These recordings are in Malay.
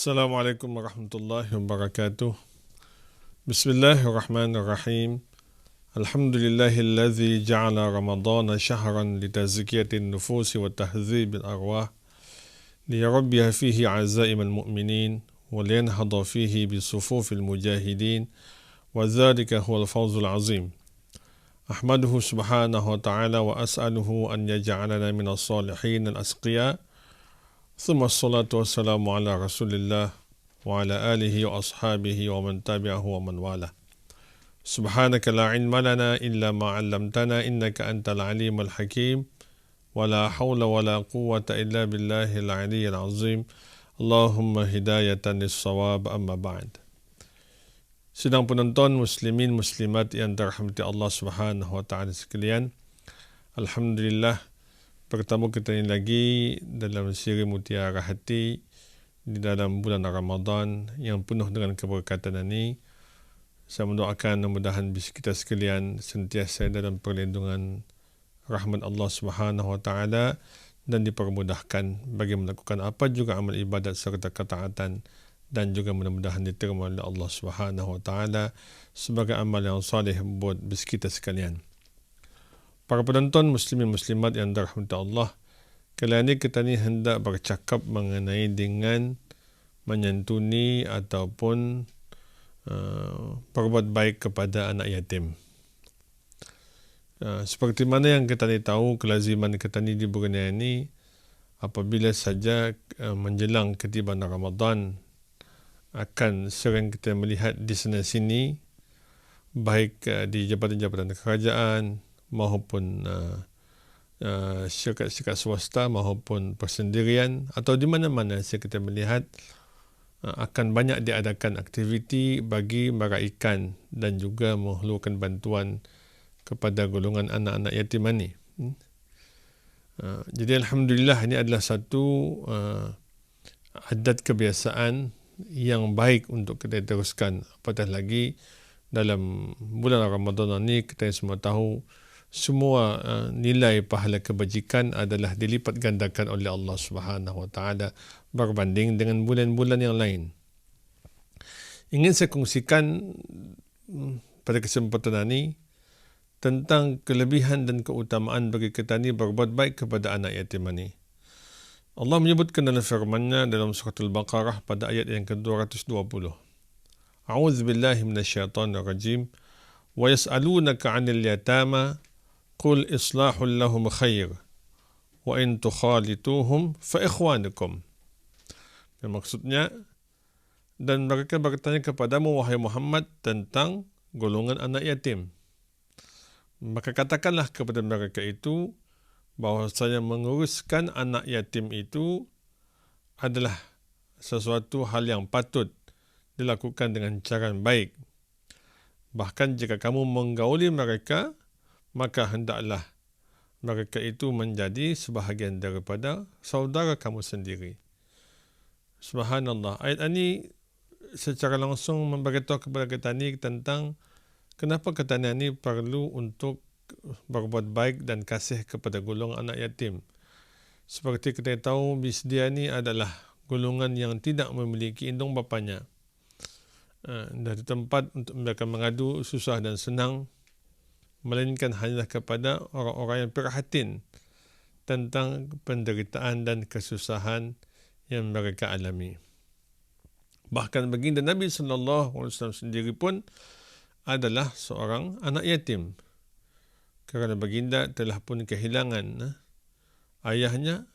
Assalamualaikum warahmatullahi wabarakatuh. Bismillahirrahmanirrahim. Alhamdulillahilladzi ja'ala Ramadana syahran litazkiyatin nufusi wa tahdzibil arwah liyarabbiha fihi azaimal mu'minin wa liyanhada fihi bisufufil mujahidin wa dzalika huwal fawzul azim. Ahmaduhu subhanahu wa ta'ala wa as'aluhu an yaj'alana minas salihin al-asqiya. Thumma salatu wassalamu ala rasulillah wa ala alihi wa ashabihi wa man tabi'ahu wa man wala. Subhanaka la ilma lana illa ma 'allamtana innaka antal alimul hakim wa la hawla wa la quwwata illa billahil aliyyil azim. Allahumma hidayatan lis-shawab amma ba'd. Sidang penonton muslimin muslimat yang dirahmati Allah Subhanahu wa taala sekalian. Alhamdulillah, bertemu kita ini lagi dalam siri Mutiara Hati di dalam bulan Ramadan yang penuh dengan keberkatan ini. Saya mendoakan mudah-mudahan kita sekalian sentiasa dalam perlindungan rahmat Allah Subhanahu wa taala dan dipermudahkan bagi melakukan apa juga amal ibadat serta ketaatan, dan juga mudah-mudahan diterima oleh Allah Subhanahu wa taala sebagai amal yang saleh buat kita sekalian. Para penonton muslimin muslimat yang dirahmati Allah, kali ini kita ni hendak bercakap mengenai dengan menyantuni ataupun berbuat baik kepada anak yatim. Seperti mana yang kita ni tahu, kelaziman kita ni di Brunei ini apabila saja menjelang ketiban Ramadan akan sering kita melihat di sana sini, baik di jabatan-jabatan kerajaan maupun syarikat swasta maupun persendirian atau di mana-mana kita melihat akan banyak diadakan aktiviti bagi meraikan dan juga menghulurkan bantuan kepada golongan anak-anak yatim ini. Jadi alhamdulillah, ini adalah satu adat kebiasaan yang baik untuk kita teruskan. Apatah lagi dalam bulan Ramadan ini kita semua tahu semua nilai pahala kebajikan adalah dilipat gandakan oleh Allah Subhanahu wa taala berbanding dengan bulan-bulan yang lain. Ingin saya kongsikan pada kesempatan ini tentang kelebihan dan keutamaan bagi kita ni berbuat baik kepada anak yatim ini. Allah menyebutkan dalam firman-Nya dalam surah Al-Baqarah pada ayat yang ke-220. A'udzubillahi minasyaitonir rajim. Wa yas'alunaka 'anil yatama qul islahul lahum khair wa in tukhalituhum fa ikhwanukum. Maksudnya, dan mereka bertanya kepadamu wahai Muhammad tentang golongan anak yatim. Maka katakanlah kepada mereka itu bahwasanya menguruskan anak yatim itu adalah sesuatu hal yang patut dilakukan dengan cara yang baik. Bahkan jika kamu menggauli mereka, maka hendaklah mereka itu menjadi sebahagian daripada saudara kamu sendiri. Subhanallah. Ayat ini secara langsung memberitahu kepada kita ni tentang kenapa kita ni perlu untuk berbuat baik dan kasih kepada golongan anak yatim. Seperti kita tahu, dia ni adalah golongan yang tidak memiliki indung bapanya. Dari tempat untuk mereka mengadu susah dan senang, melainkan hanya kepada orang-orang yang prihatin tentang penderitaan dan kesusahan yang mereka alami. Bahkan baginda Nabi SAW sendiri pun adalah seorang anak yatim, kerana baginda telah pun kehilangan ayahnya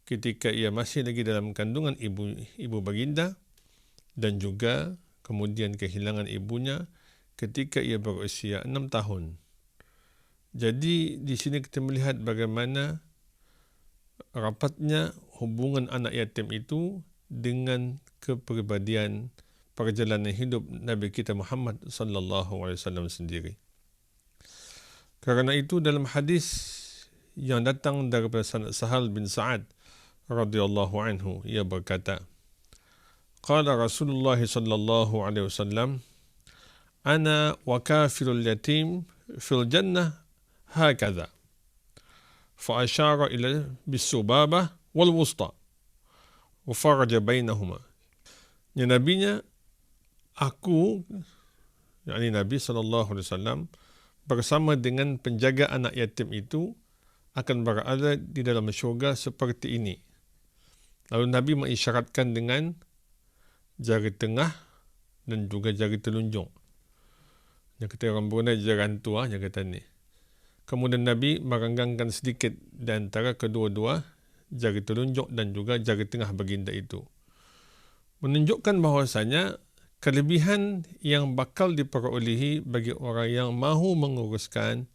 ketika ia masih lagi dalam kandungan ibu baginda, dan juga kemudian kehilangan ibunya ketika ia berusia 6 tahun. Jadi di sini kita melihat bagaimana rapatnya hubungan anak yatim itu dengan kepribadian perjalanan hidup Nabi kita Muhammad sallallahu alaihi wasallam sendiri. Karena itu dalam hadis yang datang daripada Sahal bin Sa'ad radhiyallahu anhu, ia berkata, qala Rasulullah sallallahu alaihi wasallam, ana wa kafirul yatim fil jannah hakadha. فأشار إلى بالسبابة والوسطى وفرج بينهما. Yang nabinya, aku, yakni Nabi SAW, bersama dengan penjaga anak yatim itu akan berada di dalam syurga seperti ini. Lalu Nabi mengisyaratkan dengan jari tengah dan juga jari telunjuk. Yang kata orang Brunei, jarantu yang kata ni. Kemudian Nabi merenggangkan sedikit di antara kedua-dua jari telunjuk dan juga jari tengah baginda itu. Menunjukkan bahawasanya kelebihan yang bakal diperolehi bagi orang yang mahu menguruskan,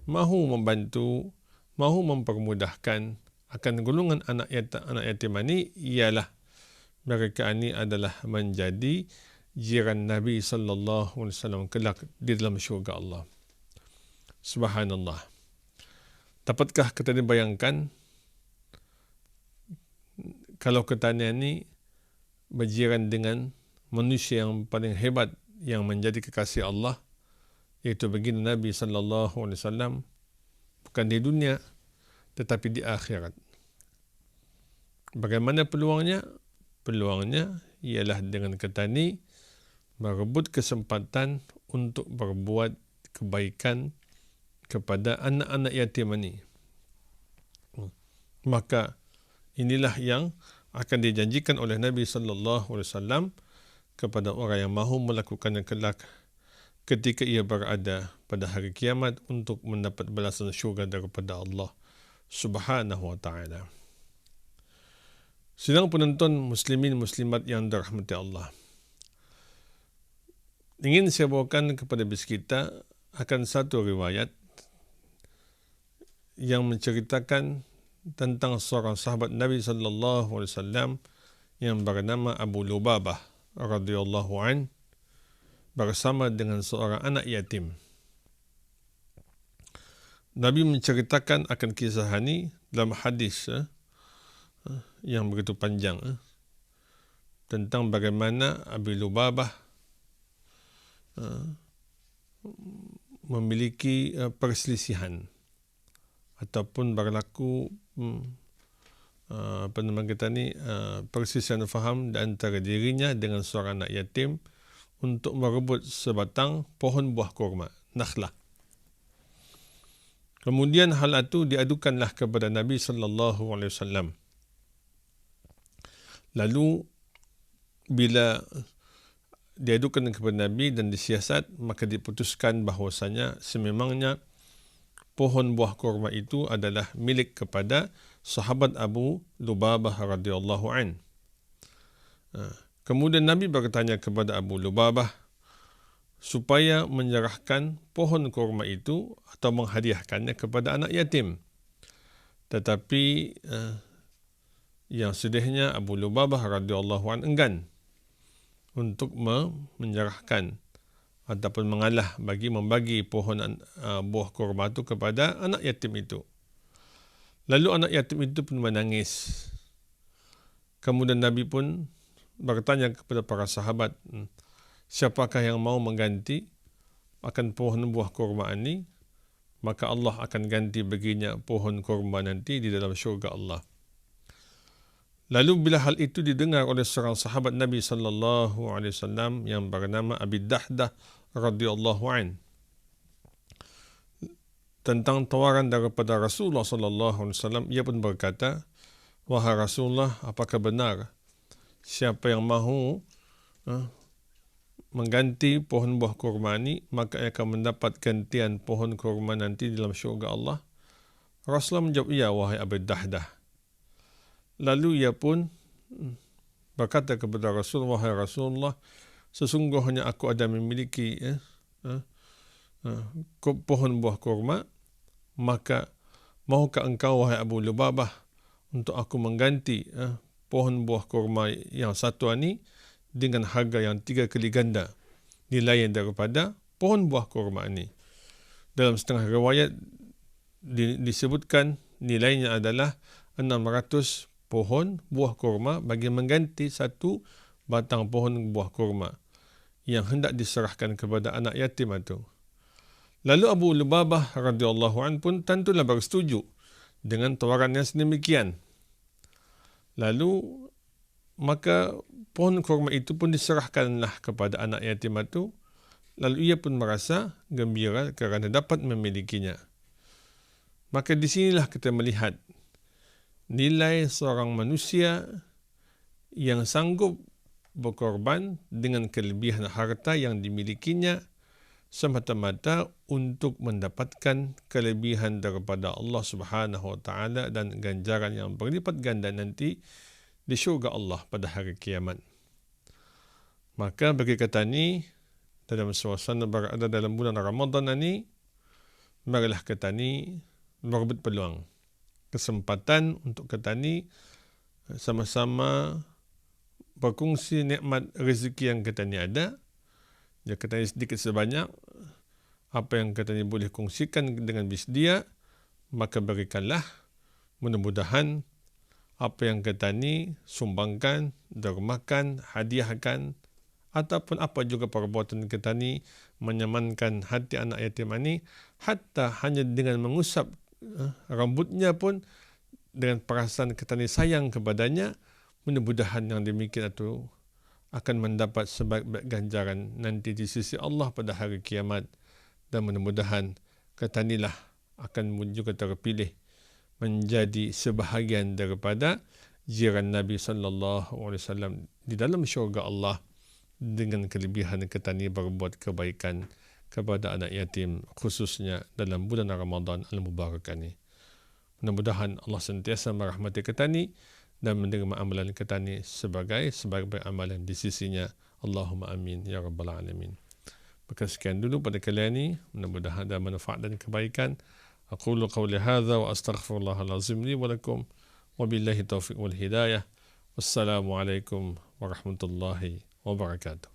mahu membantu, mahu mempermudahkan akan golongan anak yatim ini ialah mereka ini adalah menjadi jiran Nabi SAW kelak di dalam syurga Allah. Subhanallah. Dapatkah kita dibayangkan kalau kita ini berjiran dengan manusia yang paling hebat yang menjadi kekasih Allah, iaitu baginda Nabi SAW, bukan di dunia tetapi di akhirat. Bagaimana peluangnya? Peluangnya ialah dengan kita ini merebut kesempatan untuk berbuat kebaikan kepada anak-anak yatim ini. Maka inilah yang akan dijanjikan oleh Nabi SAW kepada orang yang mahu melakukannya kelak ketika ia berada pada hari kiamat untuk mendapat balasan syurga daripada Allah Subhanahu wa ta'ala. Sidang penonton muslimin muslimat yang dirahmati Allah, ingin saya bawakan kepada bis kita akan satu riwayat yang menceritakan tentang seorang sahabat Nabi SAW yang bernama Abu Lubabah radhiyallahu an bersama dengan seorang anak yatim. Nabi menceritakan akan kisah ini dalam hadis yang begitu panjang tentang bagaimana Abu Lubabah memiliki perselisihan ataupun berlaku perselisihan faham di antara dirinya dengan seorang anak yatim untuk merebut sebatang pohon buah kurma, nakhlah. Kemudian hal itu diadukanlah kepada Nabi SAW. Lalu bila diadukan kepada Nabi dan disiasat, maka diputuskan bahawasanya sememangnya pohon buah kurma itu adalah milik kepada sahabat Abu Lubabah radhiyallahu an. Kemudian Nabi bertanya kepada Abu Lubabah supaya menyerahkan pohon kurma itu atau menghadiahkannya kepada anak yatim. Tetapi yang sedihnya Abu Lubabah radhiyallahu an enggan untuk menyerahkan ataupun mengalah bagi membagi pohon buah kurma itu kepada anak yatim itu. Lalu anak yatim itu pun menangis. Kemudian Nabi pun bertanya kepada para sahabat, siapakah yang mau mengganti akan pohon buah kurma ini? Maka Allah akan ganti baginya pohon kurma nanti di dalam syurga Allah. Lalu bila hal itu didengar oleh seorang sahabat Nabi SAW yang bernama Abi Dahdah radhiyallahu an tentang tawaran daripada Rasulullah SAW, ia pun berkata, wahai Rasulullah, apakah benar siapa yang mahu mengganti pohon buah kurma ini, maka ia akan mendapat gantian pohon kurma nanti dalam syurga Allah? Rasulullah menjawab, ya wahai Abi Dahdah. Lalu ia pun berkata kepada Rasul, wahai Rasulullah, sesungguhnya aku ada memiliki pohon buah kurma, maka mahukah engkau wahai Abu Lubabah untuk aku mengganti pohon buah kurma yang satu ini dengan harga yang 3 kali ganda nilai daripada pohon buah kurma ini. Dalam setengah riwayat disebutkan nilainya adalah 600 pohon buah kurma bagi mengganti satu batang pohon buah kurma yang hendak diserahkan kepada anak yatim itu. Lalu Abu Lubabah radhiyallahu an pun tentulah bersetuju dengan tawaran yang sedemikian. Lalu maka pohon kurma itu pun diserahkanlah kepada anak yatim itu, lalu ia pun merasa gembira kerana dapat memilikinya. Maka di sinilah kita melihat nilai seorang manusia yang sanggup berkorban dengan kelebihan harta yang dimilikinya semata-mata untuk mendapatkan kelebihan daripada Allah Subhanahu Wa Taala dan ganjaran yang berlipat ganda nanti di syurga Allah pada hari kiamat. Maka bagi kita ni, dalam suasana berada dalam bulan Ramadan ini, marilah kita ni berebut peluang, kesempatan untuk kita ni sama-sama berkongsi nikmat rezeki yang kita ni ada. Jika kita ni sedikit sebanyak, apa yang kita ni boleh kongsikan dengan bisdia, maka berikanlah. Mudah-mudahan apa yang kita ni sumbangkan, dermakan, hadiahkan, ataupun apa juga perbuatan kita ni menyamankan hati anak yatim ini, hatta hanya dengan mengusap rambutnya pun dengan perasaan kita ni sayang kepadanya, mudah-mudahan yang demikian itu akan mendapat sebaik-baik ganjaran nanti di sisi Allah pada hari kiamat. Dan mudah-mudahan kita inilah akan juga terpilih menjadi sebahagian daripada jiran Nabi SAW di dalam syurga Allah dengan kelebihan kita ni berbuat kebaikan kepada anak yatim, khususnya dalam bulan Ramadan Al-Mubarak ini. Mudah-mudahan Allah sentiasa merahmati kita ni dan menerima amalan kita ni sebagai sebaik-baik amalan di sisinya. Allahumma amin ya rabbal alamin. Maka sekian dulu pada kali ini, mudah-mudahan ada manfaat dan kebaikan. Aqulu qawli hadza wa astaghfirullahal azim li wa lakum wa billahi taufiq wal hidayah. Wassalamualaikum warahmatullahi wabarakatuh.